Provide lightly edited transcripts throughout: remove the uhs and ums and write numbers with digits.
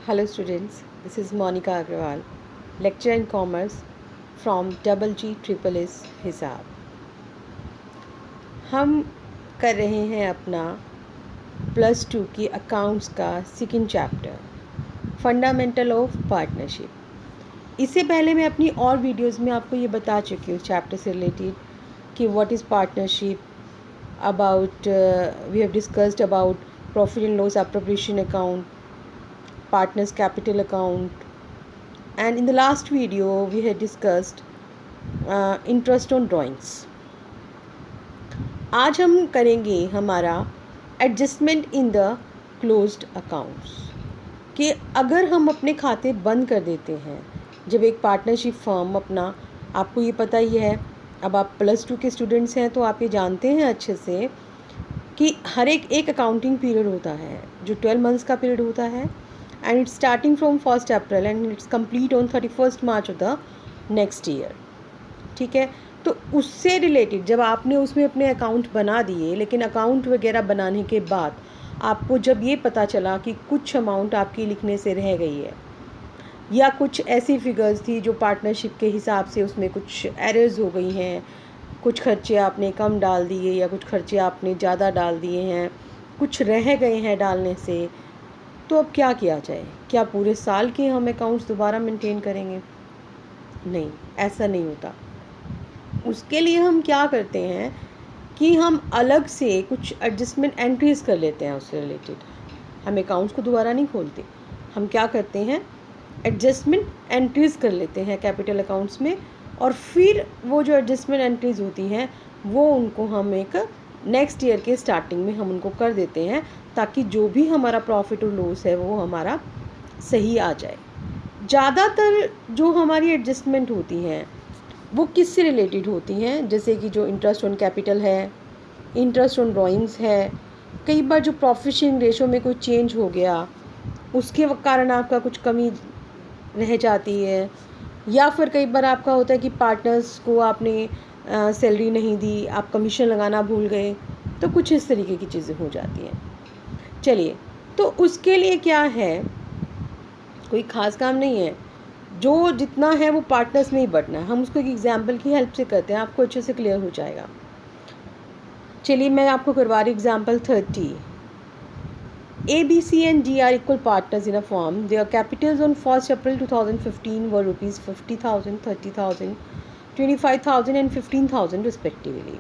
Hello students, this is Monica Agrawal, lecturer in commerce from Double G Triple S हिसाब। हम कर रहे हैं अपना +2 की अकाउंट्स का second chapter fundamental of partnership. इससे पहले मैं अपनी और वीडियोस में आपको ये बता चुकी हूँ चैप्टर से रिलेटेड कि what is partnership, about we have discussed about profit and loss appropriation account, partners capital account, and in the last video we had discussed interest on drawings. आज हम करेंगे हमारा adjustment in the closed accounts कि अगर हम अपने खाते बंद कर देते हैं जब एक पार्टनरशिप फर्म अपना, आपको ये पता ही है, अब आप +2 के स्टूडेंट्स हैं तो आप ये जानते हैं अच्छे से कि हर एक अकाउंटिंग पीरियड होता है जो 12 मंथ्स का पीरियड होता है and it's starting from 1st April and it's complete on 31st March of the next year। ठीक है, तो उससे रिलेटेड जब आपने उसमें अपने अकाउंट बना दिए, लेकिन अकाउंट वगैरह बनाने के बाद आपको जब ये पता चला कि कुछ अमाउंट आपकी लिखने से रह गई है या कुछ ऐसी फिगर्स थी जो पार्टनरशिप के हिसाब से उसमें कुछ एरर्स हो गई हैं, कुछ खर्चे आपने कम डाल दिए या कुछ खर्चे आपने ज़्यादा डाल दिए हैं, कुछ रह गए हैं डालने से, तो अब क्या किया जाए? क्या पूरे साल के हम अकाउंट्स दोबारा मेंटेन करेंगे? नहीं, ऐसा नहीं होता। उसके लिए हम क्या करते हैं कि हम अलग से कुछ एडजस्टमेंट एंट्रीज कर लेते हैं उससे रिलेटेड। हम अकाउंट्स को दोबारा नहीं खोलते, हम क्या करते हैं, एडजस्टमेंट एंट्रीज कर लेते हैं कैपिटल अकाउंट्स में, और फिर वो जो एडजस्टमेंट एंट्रीज होती हैं वो उनको हम एक नेक्स्ट ईयर के स्टार्टिंग में हम उनको कर देते हैं ताकि जो भी हमारा प्रॉफिट और लॉस है वो हमारा सही आ जाए। ज़्यादातर जो हमारी एडजस्टमेंट होती हैं वो किससे रिलेटेड होती हैं, जैसे कि जो इंटरेस्ट ऑन कैपिटल है, इंटरेस्ट ऑन ड्राइंग्स है, कई बार जो प्रॉफिट शेयरिंग रेशो में कोई चेंज हो गया उसके कारण आपका कुछ कमी रह जाती है, या फिर कई बार आपका होता है कि पार्टनर्स को आपने सैलरी नहीं दी, आप कमीशन लगाना भूल गए, तो कुछ इस तरीके की चीज़ें हो जाती हैं। चलिए, तो उसके लिए क्या है, कोई ख़ास काम नहीं है, जो जितना है वो पार्टनर्स में ही बंटना है। हम उसको एक एग्जांपल की हेल्प से करते हैं, आपको अच्छे से क्लियर हो जाएगा। चलिए मैं आपको करवा रही example 30। A, B, C and D are equal partners in a firm. Their capitals on 1st April 2015 were rupees 50,000, 30,000, 25,000 and 15,000 respectively।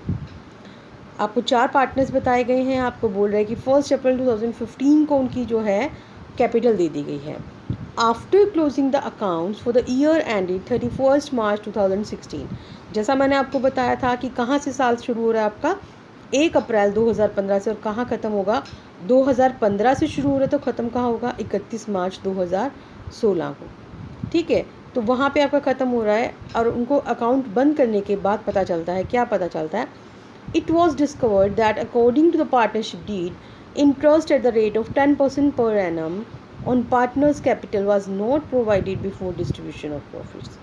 आपको 4 पार्टनर्स बताए गए हैं, आपको बोल रहे हैं कि 1st अप्रैल 2015 को उनकी जो है कैपिटल दे दी गई है। After closing the accounts for the year ended 31st मार्च 2016, जैसा मैंने आपको बताया था कि कहाँ से साल शुरू हो रहा है आपका, 1 अप्रैल 2015 से, और कहाँ ख़त्म होगा, 2015 से शुरू हो रहा है तो ख़त्म कहाँ होगा, 31 मार्च 2016 को। ठीक है, तो वहाँ पे आपका ख़त्म हो रहा है और उनको अकाउंट बंद करने के बाद पता चलता है, क्या पता चलता है, it was discovered that according to the partnership deed, interest at the rate of 10% per annum on partners capital was not provided before distribution of profits।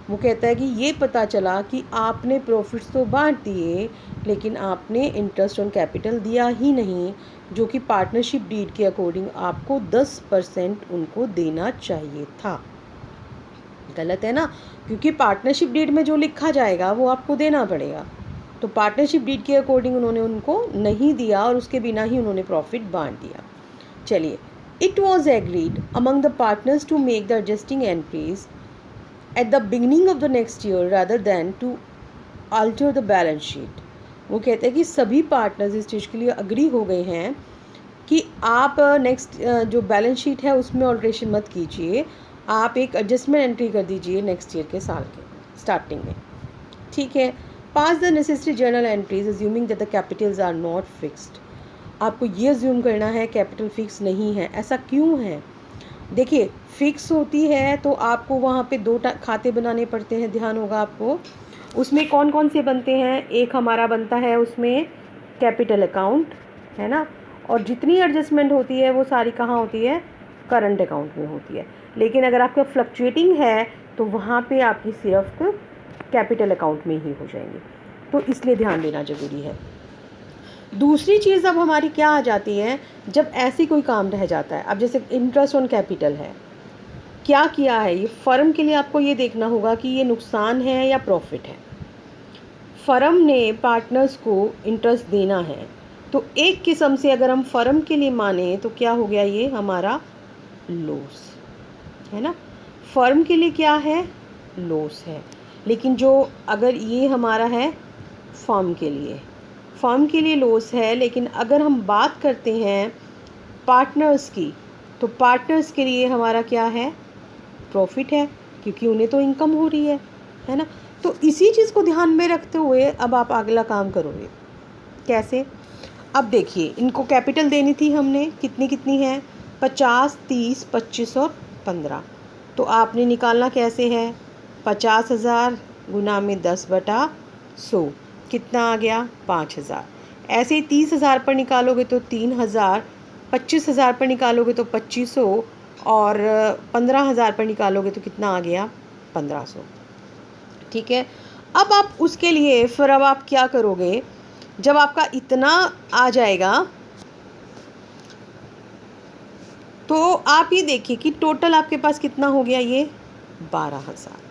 वो कहता है कि ये पता चला कि आपने प्रॉफिट्स तो बांट दिए लेकिन आपने इंटरेस्ट ऑन कैपिटल दिया ही नहीं, जो कि पार्टनरशिप डीड के अकॉर्डिंग आपको 10% उनको देना चाहिए था। गलत है ना, क्योंकि पार्टनरशिप डीड में जो लिखा जाएगा वो आपको देना पड़ेगा, तो पार्टनरशिप डीड के अकॉर्डिंग उन्होंने उनको नहीं दिया और उसके बिना ही उन्होंने प्रॉफिट बांट दिया। चलिए, it was agreed among the partners to make the adjusting entries at the beginning of the next year rather than to alter the balance sheet. वो कहते हैं कि सभी पार्टनर्स इस चीज़ के लिए अग्री हो गए हैं कि आप नेक्स्ट जो बैलेंस शीट है उसमें ऑल्ट्रेशन मत कीजिए, आप एक एडजस्टमेंट एंट्री कर दीजिए नेक्स्ट ईयर के साल के स्टार्टिंग में। ठीक है, pass the necessary journal entries assuming that the capitals are not fixed. आपको ये अज्यूम करना है कैपिटल फिक्स नहीं है। ऐसा क्यों है? देखिए, फिक्स होती है तो आपको वहाँ पे 2 खाते बनाने पड़ते हैं, ध्यान होगा आपको। उसमें कौन कौन से बनते हैं, एक हमारा बनता है उसमें कैपिटल अकाउंट, है ना, और जितनी एडजस्टमेंट होती है वो सारी कहाँ होती है, करंट अकाउंट में होती है। लेकिन अगर आपका फ्लक्चुएटिंग है तो वहाँ पे आपकी सिर्फ कैपिटल अकाउंट में ही हो जाएंगे, तो इसलिए ध्यान देना ज़रूरी है। दूसरी चीज़ अब हमारी क्या आ जाती है, जब ऐसी कोई काम रह जाता है, अब जैसे इंटरेस्ट ऑन कैपिटल है, क्या किया है, ये फर्म के लिए आपको ये देखना होगा कि ये नुकसान है या प्रॉफिट है। फर्म ने पार्टनर्स को इंटरेस्ट देना है, तो एक किस्म से अगर हम फर्म के लिए माने तो क्या हो गया, ये हमारा लॉस है ना। फर्म के लिए क्या है, लॉस है। लेकिन जो अगर ये हमारा है फर्म के लिए लॉस है। लेकिन अगर हम बात करते हैं पार्टनर्स की, तो पार्टनर्स के लिए हमारा क्या है, प्रॉफिट है, क्योंकि उन्हें तो इनकम हो रही है ना। तो इसी चीज़ को ध्यान में रखते हुए अब आप अगला काम करोगे। कैसे, अब देखिए, इनको कैपिटल देनी थी हमने, कितनी कितनी है, 50, 30, 25 और 15। तो आपने निकालना कैसे है, 50,000 गुना में 10/100 कितना आ गया, 5,000। ऐसे ही 30,000 पर निकालोगे तो 3,000, 25,000 पर निकालोगे तो 2,500 और 15,000 पर निकालोगे तो कितना आ गया, 1,500। ठीक है। अब आप उसके लिए फिर अब आप क्या करोगे, जब आपका इतना आ जाएगा तो आप ये देखिए कि टोटल आपके पास कितना हो गया, ये 12,000।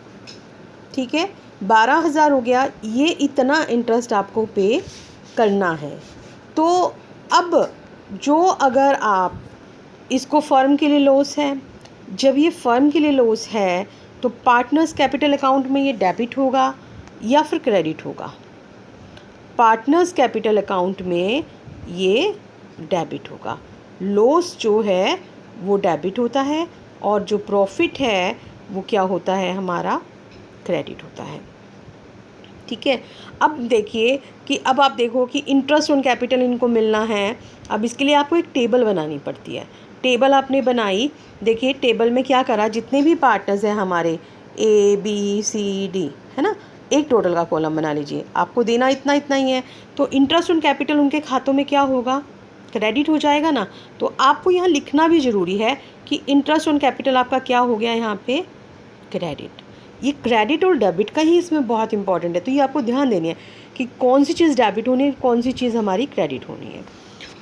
ठीक है, 12,000 हो गया, ये इतना इंटरेस्ट आपको पे करना है। तो अब जो अगर आप इसको फर्म के लिए लॉस है, जब ये फर्म के लिए लॉस है तो पार्टनर्स कैपिटल अकाउंट में ये डेबिट होगा या फिर क्रेडिट होगा। पार्टनर्स कैपिटल अकाउंट में ये डेबिट होगा। लॉस जो है वो डेबिट होता है और जो प्रॉफिट है वो क्या होता है, हमारा क्रेडिट होता है। ठीक है। अब देखिए कि अब आप देखो कि इंटरेस्ट ऑन कैपिटल इनको मिलना है। अब इसके लिए आपको एक टेबल बनानी पड़ती है। टेबल आपने बनाई, देखिए टेबल में क्या करा, जितने भी पार्टनर्स हैं हमारे ABCD है ना, एक टोटल का कॉलम बना लीजिए। आपको देना इतना इतना ही है, तो इंटरेस्ट ऑन कैपिटल उनके खातों में क्या होगा, क्रेडिट हो जाएगा ना। तो आपको यहाँ लिखना भी ज़रूरी है कि इंटरेस्ट ऑन कैपिटल आपका क्या हो गया, यहाँ पे क्रेडिट। ये क्रेडिट और डेबिट का ही इसमें बहुत इंपॉर्टेंट है। तो ये आपको ध्यान देनी है कि कौन सी चीज़ डेबिट होनी है, कौन सी चीज़ हमारी क्रेडिट होनी है।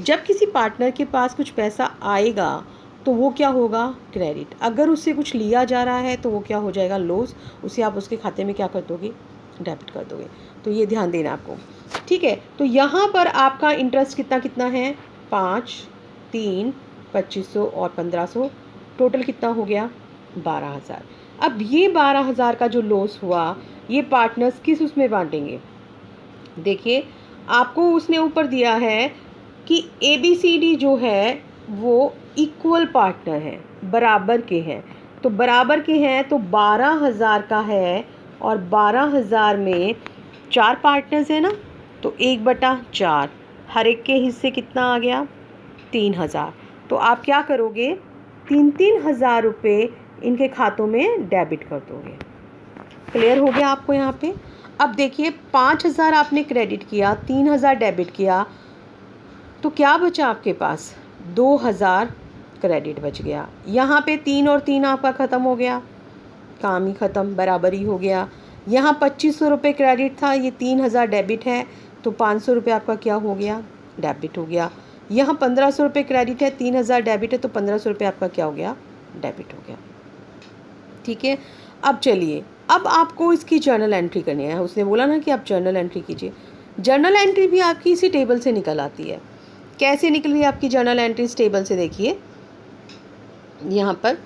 जब किसी पार्टनर के पास कुछ पैसा आएगा तो वो क्या होगा, क्रेडिट। अगर उससे कुछ लिया जा रहा है तो वो क्या हो जाएगा, लॉस। उसे आप उसके खाते में क्या कर दोगे, डेबिट कर दोगे। तो ये ध्यान देना आपको। ठीक है, तो यहाँ पर आपका इंटरेस्ट कितना कितना है, 5, 3, 2,500 और 1,500, टोटल कितना हो गया, 12,000। अब ये 12,000 का जो लॉस हुआ, ये पार्टनर्स किस उसमें बांटेंगे। देखिए आपको उसने ऊपर दिया है कि ABCD जो है वो इक्वल पार्टनर हैं, बराबर के हैं। तो बराबर के हैं तो 12,000 का है और 12,000 में 4 पार्टनर्स हैं ना, तो 1/4, हर एक के हिस्से कितना आ गया, 3,000। तो आप क्या करोगे, 3,000 रुपये इनके खातों में डेबिट कर दोगे। क्लियर हो गया आपको यहाँ पे। अब देखिए 5,000 आपने क्रेडिट किया, 3,000 डेबिट किया, तो क्या बचा आपके पास, 2,000 क्रेडिट बच गया। यहाँ पे 3 और 3 आपका ख़त्म हो गया, काम ही ख़त्म, बराबरी हो गया। यहाँ 2,500 रुपये क्रेडिट था, ये 3,000 डेबिट है, तो 500 रुपये आपका क्या हो गया, डेबिट हो गया। यहाँ 1,500 रुपये क्रेडिट है, 3,000 डेबिट है, तो 1,500 रुपये आपका क्या हो गया, डेबिट हो गया। ठीक है। अब चलिए, अब आपको इसकी जर्नल एंट्री करनी है। उसने बोला ना कि आप जर्नल एंट्री कीजिए। जर्नल एंट्री भी आपकी इसी टेबल से निकल आती है। कैसे निकल रही है आपकी जर्नल एंट्री इस टेबल से, देखिए यहाँ पर।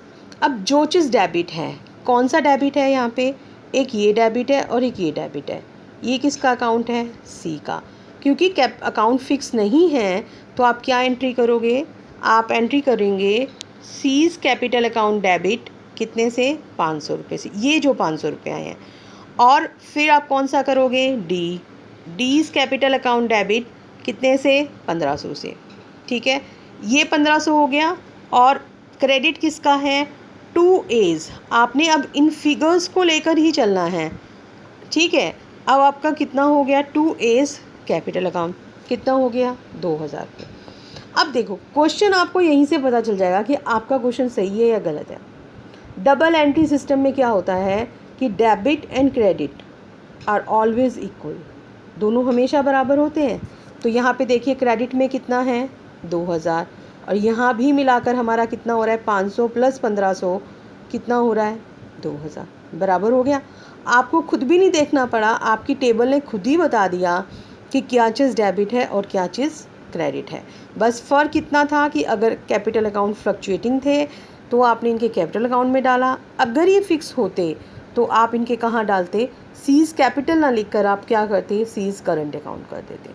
अब जो चीज़ डेबिट है, कौन सा डेबिट है यहाँ पे, एक ये डेबिट है और एक ये डेबिट है। ये किसका अकाउंट है, C का। क्योंकि अकाउंट फिक्स नहीं है तो आप क्या एंट्री करोगे, आप एंट्री करेंगे सीज कैपिटल अकाउंट डेबिट, कितने से, 500 रुपये से, ये जो 500 रुपये आए हैं। और फिर आप कौन सा करोगे, डीज कैपिटल अकाउंट डेबिट, कितने से, 1,500 से। ठीक है, ये 1,500 हो गया। और क्रेडिट किसका है, 2A's। आपने अब इन फिगर्स को लेकर ही चलना है। ठीक है, अब आपका कितना हो गया, 2A's कैपिटल अकाउंट कितना हो गया, 2,000 रुपये। अब देखो क्वेश्चन आपको यहीं से पता चल जाएगा कि आपका क्वेश्चन सही है या गलत है। डबल एंट्री सिस्टम में क्या होता है कि debit and credit are always equal, दोनों हमेशा बराबर होते हैं। तो यहाँ पे देखिए क्रेडिट में कितना है 2000, और यहाँ भी मिलाकर हमारा कितना हो रहा है 500 प्लस 1500 कितना हो रहा है 2000, बराबर हो गया। आपको खुद भी नहीं देखना पड़ा, आपकी टेबल ने खुद ही बता दिया कि क्या चीज़ डेबिट है और क्या चीज़ क्रेडिट है। बस फ़र्क इतना था कि अगर कैपिटल अकाउंट फ्लक्चुएटिंग थे तो आपने इनके कैपिटल अकाउंट में डाला, अगर ये फिक्स होते तो आप इनके कहाँ डालते, सीज कैपिटल ना लिखकर आप क्या करते, सीज करंट अकाउंट कर देते।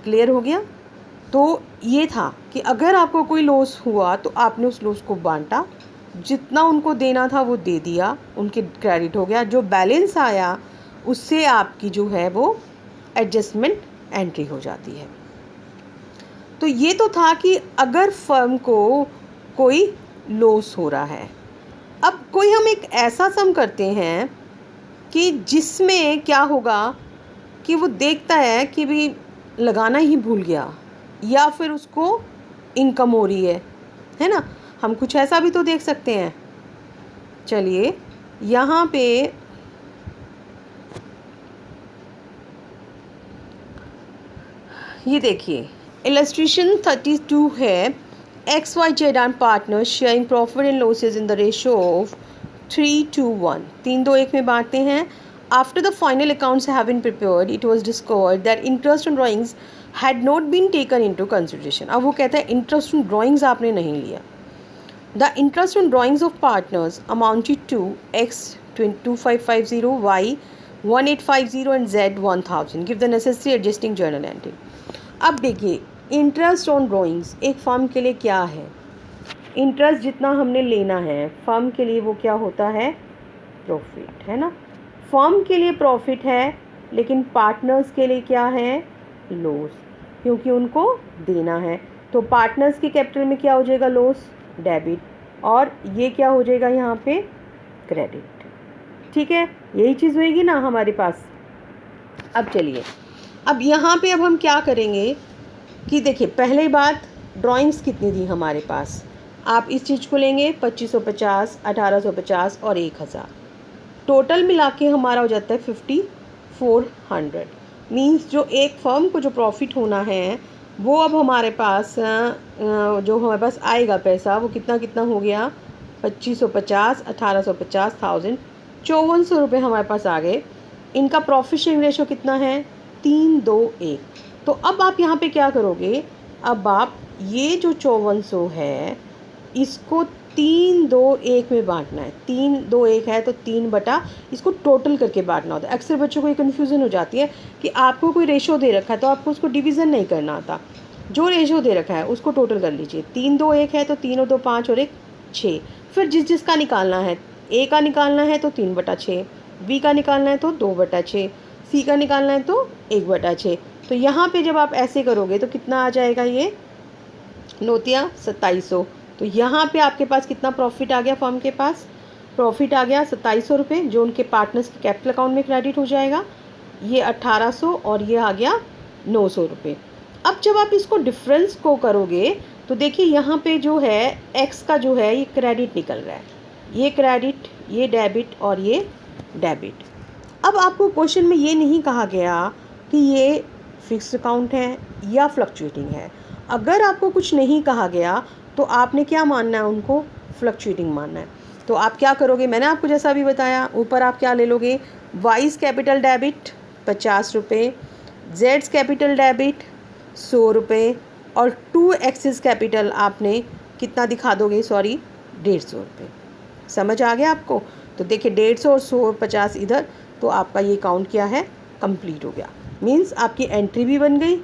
क्लियर हो गया। तो ये था कि अगर आपको कोई लॉस हुआ तो आपने उस लॉस को बांटा, जितना उनको देना था वो दे दिया, उनके क्रेडिट हो गया, जो बैलेंस आया उससे आपकी जो है वो एडजस्टमेंट एंट्री हो जाती है। तो ये तो था कि अगर फर्म को कोई लॉस हो रहा है। अब कोई हम एक ऐसा सम करते हैं कि जिसमें क्या होगा कि वो देखता है कि भी लगाना ही भूल गया या फिर उसको इनकम हो रही है ना। हम कुछ ऐसा भी तो देख सकते हैं। चलिए यहाँ पे ये देखिए इलस्ट्रेशन 32 है। XYZ and partner sharing profit and losses in the ratio of 3:1, 3-2-1 में बांटते हैं। After the final accounts have been prepared it was discovered that interest on drawings had not been taken into consideration. अब वो कहता है interest on drawings आपने नहीं लिया। The interest on drawings of partners amounted to X 2550, Y 1850 and Z 1000। Give the necessary adjusting journal entry. अब देखिए interest on drawings एक फर्म के लिए क्या है, इंटरेस्ट जितना हमने लेना है फर्म के लिए वो क्या होता है, प्रॉफिट, है ना। फर्म के लिए प्रॉफिट है लेकिन पार्टनर्स के लिए क्या है, लॉस, क्योंकि उनको देना है। तो पार्टनर्स के कैपिटल में क्या हो जाएगा, लॉस, डेबिट, और ये क्या हो जाएगा यहाँ पे, क्रेडिट। ठीक है, यही चीज़ होएगी ना हमारे पास। अब चलिए अब यहाँ पे अब हम क्या करेंगे कि देखिए पहले बात ड्राइंग्स कितनी थी हमारे पास, आप इस चीज़ को लेंगे 2550, 1850 और 1000, टोटल मिला के हमारा हो जाता है 5400। मींस जो एक फर्म को जो प्रॉफिट होना है वो अब हमारे पास जो हमारे पास आएगा पैसा वो कितना कितना हो गया, 2550, 1850, 1000, 5400 रुपये हमारे पास आ गए। इनका प्रॉफिट शेयरिंग रेशो कितना है, 3:2:1। तो अब आप यहाँ पे क्या करोगे, अब आप ये जो 5400 है इसको 3:2:1 में बांटना है। 3:2:1 है तो 3 इसको टोटल करके बांटना होता है। अक्सर बच्चों को ये कन्फ्यूज़न हो जाती है कि आपको कोई रेशो दे रखा है तो आपको उसको डिवीज़न नहीं करना आता, जो रेशो दे रखा है उसको टोटल कर लीजिए। 3:2:1 है तो 3 और 2 5 और 1 6। फिर जिसका निकालना है, ए का निकालना है तो 3/6, बी का निकालना है तो 2/6, सी का निकालना है तो 1/6। तो यहाँ पे जब आप ऐसे करोगे तो कितना आ जाएगा, ये नोतिया 2700। तो यहाँ पे आपके पास कितना प्रॉफिट आ गया, फर्म के पास प्रॉफिट आ गया 2700 रुपये, जो उनके पार्टनर्स के कैपिटल अकाउंट में क्रेडिट हो जाएगा। ये 1800 और ये आ गया 900 रुपये। अब जब आप इसको डिफरेंस को करोगे तो देखिए यहाँ पे जो है एक्स का जो है ये क्रेडिट निकल रहा है, ये क्रेडिट, ये डेबिट और ये डेबिट। अब आपको क्वेश्चन में ये नहीं कहा गया कि ये फिक्स्ड अकाउंट है या फ्लक्चुएटिंग है। अगर आपको कुछ नहीं कहा गया तो आपने क्या मानना है, उनको फ्लक्चुएटिंग मानना है। तो आप क्या करोगे, मैंने आपको जैसा भी बताया, ऊपर आप क्या ले लोगे, वाइज कैपिटल डेबिट 50 रुपये, जेड्स कैपिटल डेबिट 100 रुपये और 2 एक्सिस कैपिटल आपने कितना दिखा दोगे, सॉरी 150 रुपये। समझ आ गया आपको। तो देखिए 150 और 100 और 50 इधर, तो आपका ये काउंट क्या है, कंप्लीट हो गया। मीन्स आपकी एंट्री भी बन गई,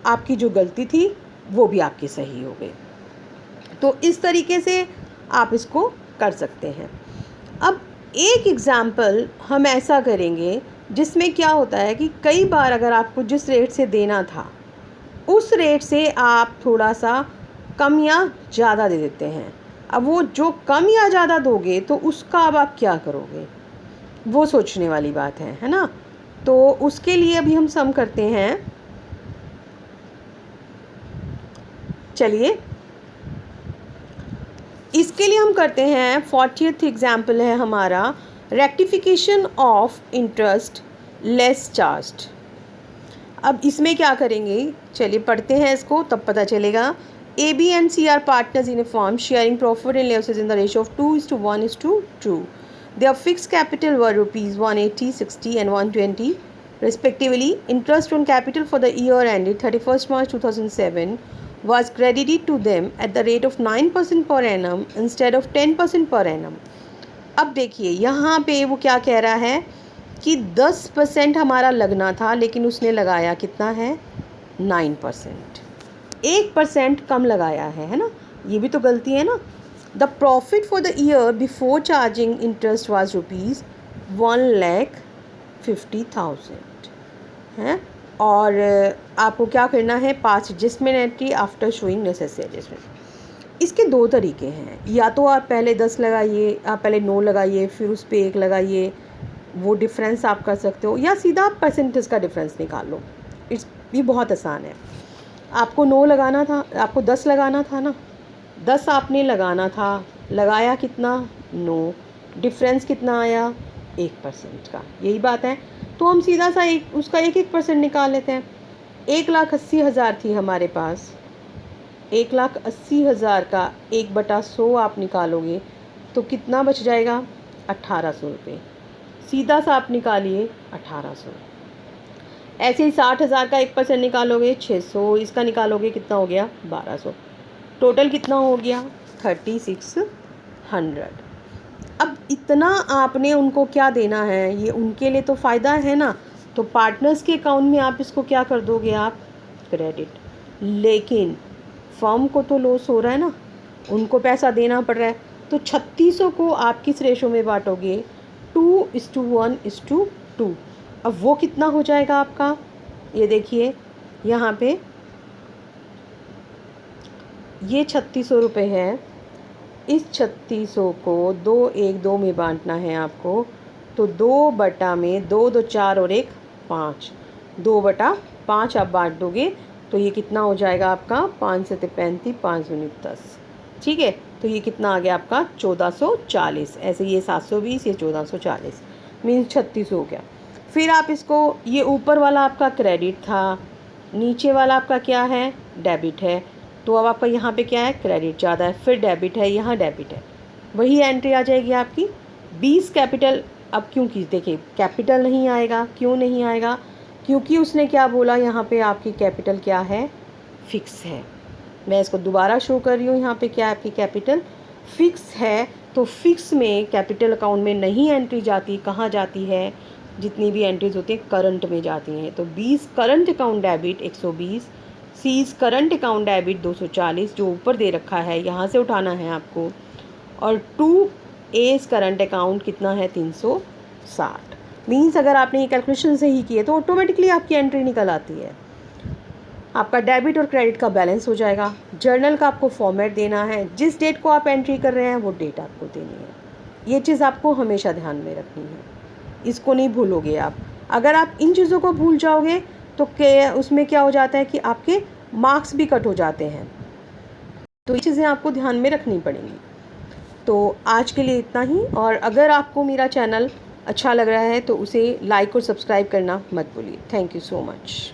आपकी जो गलती थी वो भी आपकी सही हो गई। तो इस तरीके से आप इसको कर सकते हैं। अब एक एग्ज़ाम्पल हम ऐसा करेंगे जिसमें क्या होता है कि कई बार अगर आपको जिस रेट से देना था उस रेट से आप थोड़ा सा कम या ज़्यादा दे देते हैं। अब वो जो कम या ज़्यादा दोगे तो उसका अब आप क्या करोगे, वो सोचने वाली बात है ना। तो उसके लिए अभी हम सम करते हैं। चलिए इसके लिए हम करते हैं 40th एग्जाम्पल है हमारा, rectification of interest less charged. अब इसमें क्या करेंगे, चलिए पढ़ते हैं इसको, तब पता चलेगा। A, B and C are partners in a firm sharing profit and losses in the ratio of 2:1:2. Their fixed capital were rupees 180, 60 and 120 respectively. Interest on capital for the year ended 31st March 2007 was credited to them at the rate of 9% per annum instead of 10% per annum. अब देखिए यहाँ पे वो क्या कह रहा है कि 10% हमारा लगना था, लेकिन उसने लगाया कितना है, 9%, 1% कम लगाया है ना, ये भी तो गलती है ना। The profit for the year before charging interest was ₹1,50,000 है। और आपको क्या करना है, pass adjustment entry after showing necessary adjustment. इसके दो तरीके हैं, या तो आप पहले 10 लगाइए, आप पहले 9 लगाइए, फिर उस पर 1 लगाइए, वो डिफरेंस आप कर सकते हो, या सीधा आप परसेंटेज का डिफरेंस निकाल लो। ये बहुत आसान है। आपको 9 लगाना था, आपको 10 लगाना था ना, 10 आपने लगाना था, लगाया कितना, 9, डिफरेंस कितना आया, 1% का, यही बात है। तो हम सीधा सा उसका 1% निकाल लेते हैं। 1,80,000 थी हमारे पास, 1,80,000 का 1/100 आप निकालोगे तो कितना बच जाएगा, 1,800 रुपये। सीधा सा आप निकालिए 1,800। ऐसे ही 60,000 का 1% निकालोगे 600, इसका निकालोगे कितना हो गया, 1,200। टोटल कितना हो गया, 3,600। अब इतना आपने उनको क्या देना है, ये उनके लिए तो फ़ायदा है ना, तो पार्टनर्स के अकाउंट में आप इसको क्या कर दोगे, आप क्रेडिट। लेकिन फर्म को तो लॉस हो रहा है ना, उनको पैसा देना पड़ रहा है, तो 3,600 को आप किस रेशो में बांटोगे, 2:1:2। अब वो कितना हो जाएगा आपका, ये देखिए यहाँ पे ये 3,600 रुपये है। इस 3,600 को 2:1:2 में बांटना है आपको, तो 2 में 2 2 4 और 1 5, 2/5 आप बांट दोगे तो ये कितना हो जाएगा आपका, 5 से 35, 5 दूनी 10, ठीक है। तो ये कितना आ गया आपका, 1,440। ऐसे ये 720, ये 1,440 मीन्स 3,600 हो गया। फिर आप इसको, ये ऊपर वाला आपका क्रेडिट था, नीचे वाला आपका क्या है, डेबिट है, तो अब आपका यहाँ पे क्या है, क्रेडिट ज़्यादा है, फिर डेबिट है, यहाँ डेबिट है, वही एंट्री आ जाएगी आपकी 20 कैपिटल। अब क्योंकि देखिए कैपिटल नहीं आएगा, क्यों नहीं आएगा, क्योंकि उसने क्या बोला, यहाँ पे आपकी कैपिटल क्या है, फिक्स है। मैं इसको दोबारा शो कर रही हूँ, यहाँ पे क्या है, आपकी कैपिटल फिक्स है, तो फिक्स में कैपिटल अकाउंट में नहीं एंट्री जाती, कहाँ जाती है, जितनी भी एंट्रीज होती हैं करंट में जाती हैं। तो 20 current account debit 120, C's current account debit 240 जो ऊपर दे रखा है, यहाँ से उठाना है आपको, और 2 एज करंट अकाउंट कितना है, 360। मीन्स अगर आपने ये कैलकुलेशन सही किए तो ऑटोमेटिकली आपकी एंट्री निकल आती है, आपका डेबिट और क्रेडिट का बैलेंस हो जाएगा। जर्नल का आपको फॉर्मेट देना है, जिस डेट को आप एंट्री कर रहे हैं वो डेट आपको देनी है। ये चीज़ आपको हमेशा ध्यान में रखनी है, इसको नहीं भूलोगे आप। अगर आप इन चीज़ों को भूल जाओगे तो उसमें क्या हो जाता है कि आपके मार्क्स भी कट हो जाते हैं, तो ये चीज़ें आपको ध्यान में रखनी पड़ेंगी। तो आज के लिए इतना ही, और अगर आपको मेरा चैनल अच्छा लग रहा है तो उसे लाइक और सब्सक्राइब करना मत भूलिए। Thank you so much.